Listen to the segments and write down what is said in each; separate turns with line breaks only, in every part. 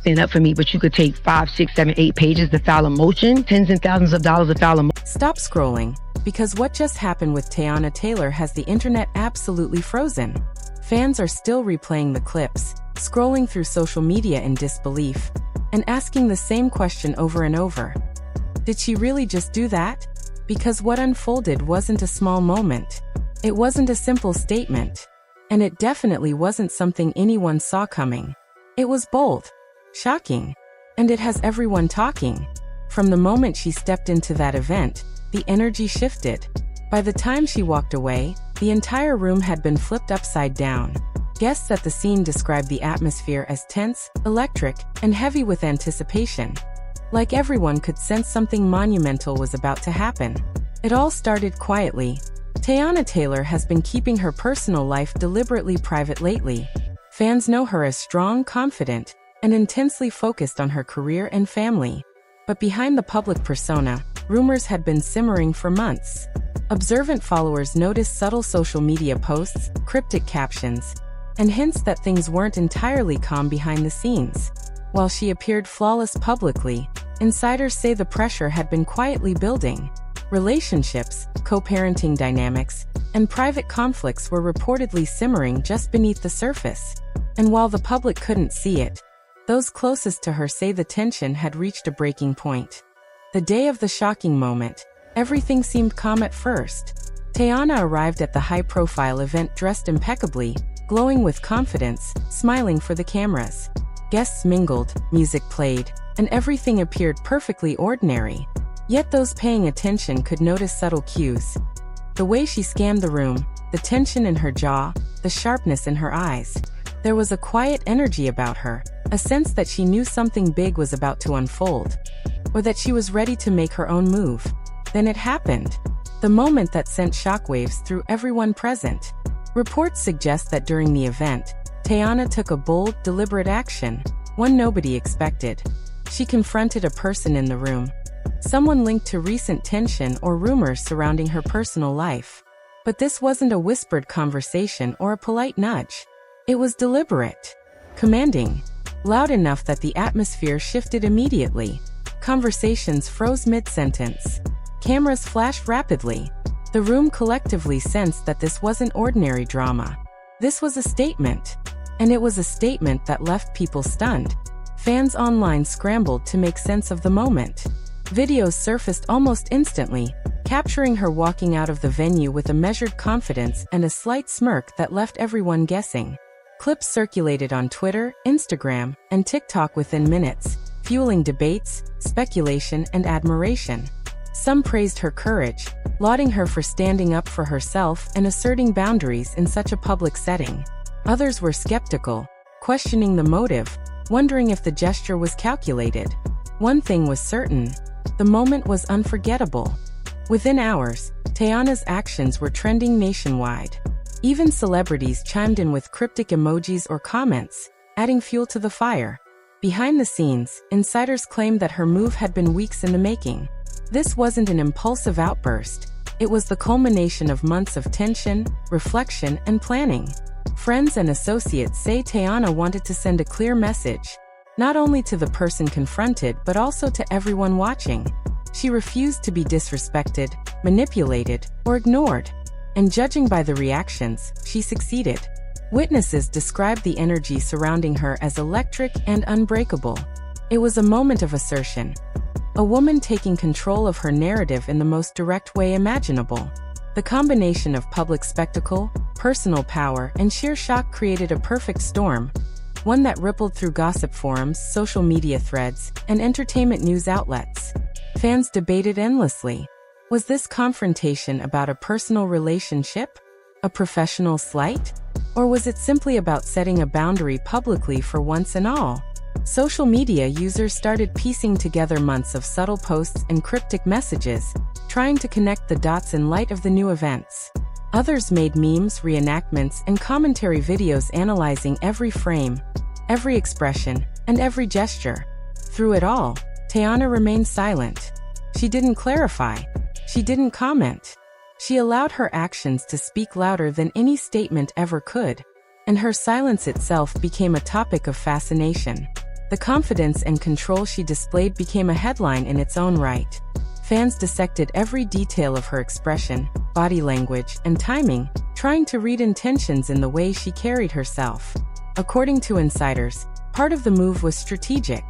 stand up for me, but you could take 5, 6, 7, 8 pages to file a motion, tens and thousands of dollars to file a motion.
Stop scrolling, because what just happened with Teyana Taylor has the internet absolutely frozen. Fans are still replaying the clips, scrolling through social media in disbelief, and asking the same question over and over. Did she really just do that? Because what unfolded wasn't a small moment. It wasn't a simple statement. And it definitely wasn't something anyone saw coming. It was bold, shocking, and it has everyone talking. From the moment she stepped into that event, the energy shifted. By the time she walked away, the entire room had been flipped upside down. Guests at the scene described the atmosphere as tense, electric, and heavy with anticipation. Like everyone could sense something monumental was about to happen. It all started quietly. Teyana Taylor has been keeping her personal life deliberately private lately. Fans know her as strong, confident, and intensely focused on her career and family. But behind the public persona, rumors had been simmering for months. Observant followers noticed subtle social media posts, cryptic captions, and hints that things weren't entirely calm behind the scenes. While she appeared flawless publicly, insiders say the pressure had been quietly building. Relationships, co-parenting dynamics, and private conflicts were reportedly simmering just beneath the surface. And while the public couldn't see it, those closest to her say the tension had reached a breaking point. The day of the shocking moment, everything seemed calm at first. Teyana arrived at the high-profile event dressed impeccably, glowing with confidence, smiling for the cameras. Guests mingled, music played, and everything appeared perfectly ordinary. Yet those paying attention could notice subtle cues. The way she scanned the room, the tension in her jaw, the sharpness in her eyes. There was a quiet energy about her, a sense that she knew something big was about to unfold, or that she was ready to make her own move. Then it happened. The moment that sent shockwaves through everyone present. Reports suggest that during the event, Teyana took a bold, deliberate action, one nobody expected. She confronted a person in the room. Someone linked to recent tension or rumors surrounding her personal life. But this wasn't a whispered conversation or a polite nudge. It was deliberate, commanding, loud enough that the atmosphere shifted immediately. Conversations froze mid-sentence. Cameras flashed rapidly. The room collectively sensed that this wasn't ordinary drama. This was a statement. And it was a statement that left people stunned. Fans online scrambled to make sense of the moment. Videos surfaced almost instantly, capturing her walking out of the venue with a measured confidence and a slight smirk that left everyone guessing. Clips circulated on Twitter, Instagram, and TikTok within minutes, fueling debates, speculation, and admiration. Some praised her courage, lauding her for standing up for herself and asserting boundaries in such a public setting. Others were skeptical, questioning the motive, wondering if the gesture was calculated. One thing was certain. The moment was unforgettable. Within hours, Teyana's actions were trending nationwide. Even celebrities chimed in with cryptic emojis or comments, adding fuel to the fire. Behind the scenes, insiders claimed that her move had been weeks in the making. This wasn't an impulsive outburst. It was the culmination of months of tension, reflection, and planning. Friends and associates say Teyana wanted to send a clear message, not only to the person confronted but also to everyone watching. She refused to be disrespected, manipulated, or ignored. And judging by the reactions, she succeeded. Witnesses described the energy surrounding her as electric and unbreakable. It was a moment of assertion. A woman taking control of her narrative in the most direct way imaginable. The combination of public spectacle, personal power, and sheer shock created a perfect storm. One that rippled through gossip forums, social media threads, and entertainment news outlets. Fans debated endlessly. Was this confrontation about a personal relationship? A professional slight? Or was it simply about setting a boundary publicly for once and all? Social media users started piecing together months of subtle posts and cryptic messages, trying to connect the dots in light of the new events. Others made memes, reenactments, and commentary videos analyzing every frame, every expression, and every gesture. Through it all, Teyana remained silent. She didn't clarify. She didn't comment. She allowed her actions to speak louder than any statement ever could, and her silence itself became a topic of fascination. The The confidence and control she displayed became a headline in its own right. Fans dissected every detail of her expression, body language, and timing, trying to read intentions in the way she carried herself. According to insiders, part of the move was strategic.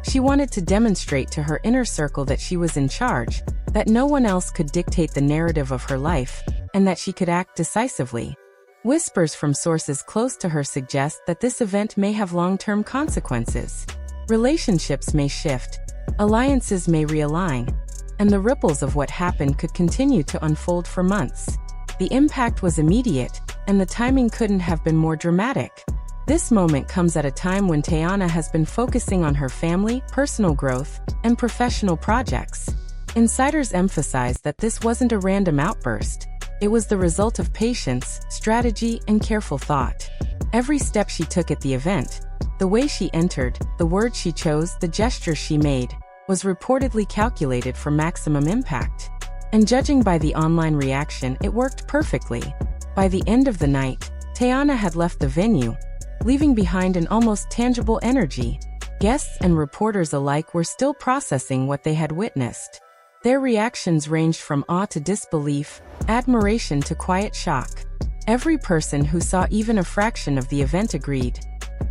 She wanted to demonstrate to her inner circle that she was in charge, that no one else could dictate the narrative of her life, and that she could act decisively. Whispers from sources close to her suggest that this event may have long-term consequences. Relationships may shift, alliances may realign, and the ripples of what happened could continue to unfold for months. The impact was immediate, and the timing couldn't have been more dramatic. This moment comes at a time when Teyana has been focusing on her family, personal growth, and professional projects. Insiders emphasize that this wasn't a random outburst. It was the result of patience, strategy, and careful thought. Every step she took at the event, the way she entered, the words she chose, the gestures she made, was reportedly calculated for maximum impact. And judging by the online reaction, it worked perfectly. By the end of the night, Teyana had left the venue, leaving behind an almost tangible energy. Guests and reporters alike were still processing what they had witnessed. Their reactions ranged from awe to disbelief, admiration to quiet shock. Every person who saw even a fraction of the event agreed.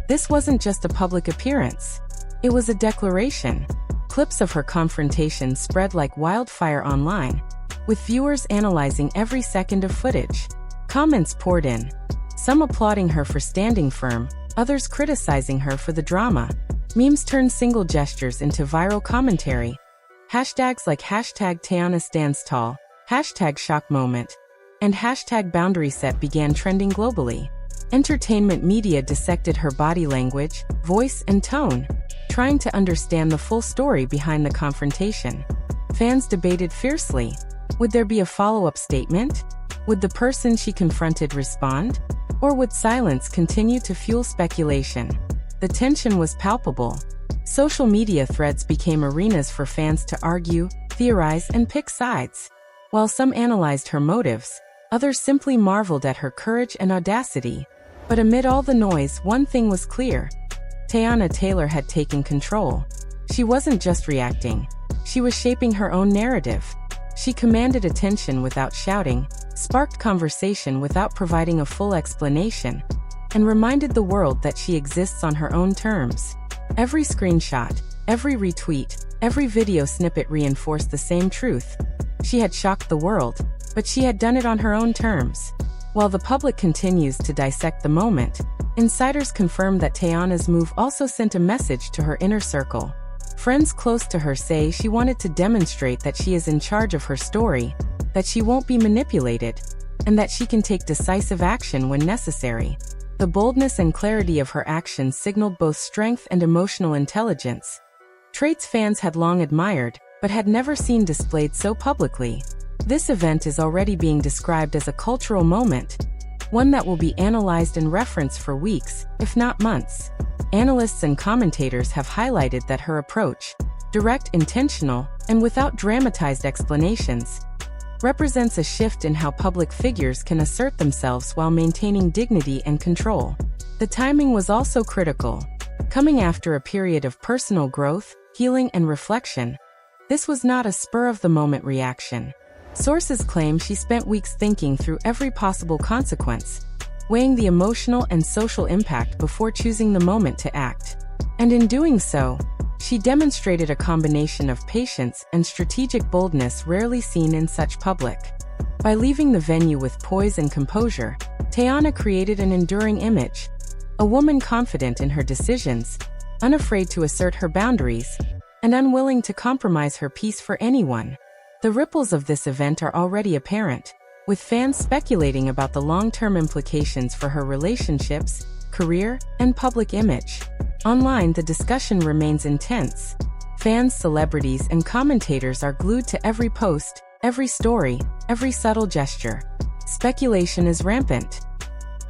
This wasn't just a public appearance. It was a declaration. Clips of her confrontation spread like wildfire online, with viewers analyzing every second of footage. Comments poured in, some applauding her for standing firm, others criticizing her for the drama. Memes turned single gestures into viral commentary. Hashtags like hashtag Teyana stands tall, hashtag shock moment, and hashtag boundary set began trending globally. Entertainment media dissected her body language, voice, and tone, trying to understand the full story behind the confrontation. Fans debated fiercely. Would there be a follow-up statement? Would the person she confronted respond? Or would silence continue to fuel speculation? The tension was palpable. Social media threads became arenas for fans to argue, theorize, and pick sides. While some analyzed her motives, others simply marveled at her courage and audacity. But amid all the noise, one thing was clear. Teyana Taylor had taken control. She wasn't just reacting. She was shaping her own narrative. She commanded attention without shouting, sparked conversation without providing a full explanation, and reminded the world that she exists on her own terms. Every screenshot, every retweet, every video snippet reinforced the same truth. She had shocked the world, but she had done it on her own terms. While the public continues to dissect the moment, insiders confirm that Teyana's move also sent a message to her inner circle. Friends close to her say she wanted to demonstrate that she is in charge of her story, that she won't be manipulated, and that she can take decisive action when necessary. The boldness and clarity of her actions signaled both strength and emotional intelligence. Traits fans had long admired, but had never seen displayed so publicly. This event is already being described as a cultural moment, one that will be analyzed and referenced for weeks, if not months. Analysts and commentators have highlighted that her approach, direct, intentional, and without dramatized explanations, represents a shift in how public figures can assert themselves while maintaining dignity and control. The timing was also critical, coming after a period of personal growth, healing, and reflection. This was not a spur-of-the-moment reaction. Sources claim she spent weeks thinking through every possible consequence, weighing the emotional and social impact before choosing the moment to act. And in doing so, she demonstrated a combination of patience and strategic boldness rarely seen in such public. By leaving the venue with poise and composure, Teyana created an enduring image. A woman confident in her decisions, unafraid to assert her boundaries, and unwilling to compromise her peace for anyone. The ripples of this event are already apparent, with fans speculating about the long-term implications for her relationships, career, and public image. Online, the discussion remains intense. Fans, celebrities, and commentators are glued to every post, every story, every subtle gesture. Speculation is rampant.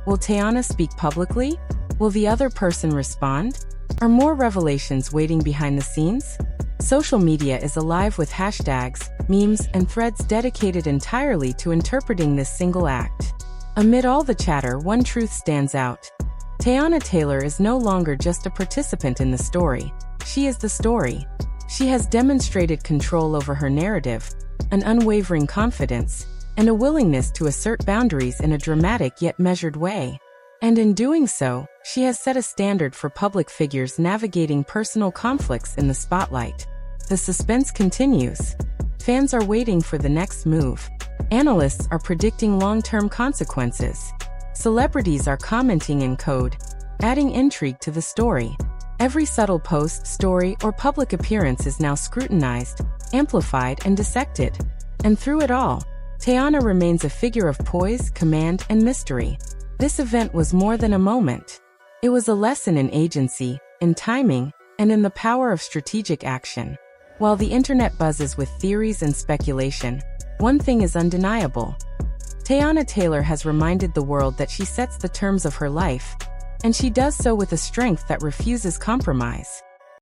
Will Teyana speak publicly? Will the other person respond? Are more revelations waiting behind the scenes? Social media is alive with hashtags, memes, and threads dedicated entirely to interpreting this single act. Amid all the chatter, one truth stands out. Teyana Taylor is no longer just a participant in the story. She is the story. She has demonstrated control over her narrative, an unwavering confidence, and a willingness to assert boundaries in a dramatic yet measured way. And in doing so, she has set a standard for public figures navigating personal conflicts in the spotlight. The suspense continues. Fans are waiting for the next move. Analysts are predicting long-term consequences. Celebrities are commenting in code, adding intrigue to the story. Every subtle post, story, or public appearance is now scrutinized, amplified, and dissected. And through it all, Teyana remains a figure of poise, command, and mystery. This event was more than a moment. It was a lesson in agency, in timing, and in the power of strategic action. While the internet buzzes with theories and speculation, one thing is undeniable. Teyana Taylor has reminded the world that she sets the terms of her life, and she does so with a strength that refuses compromise.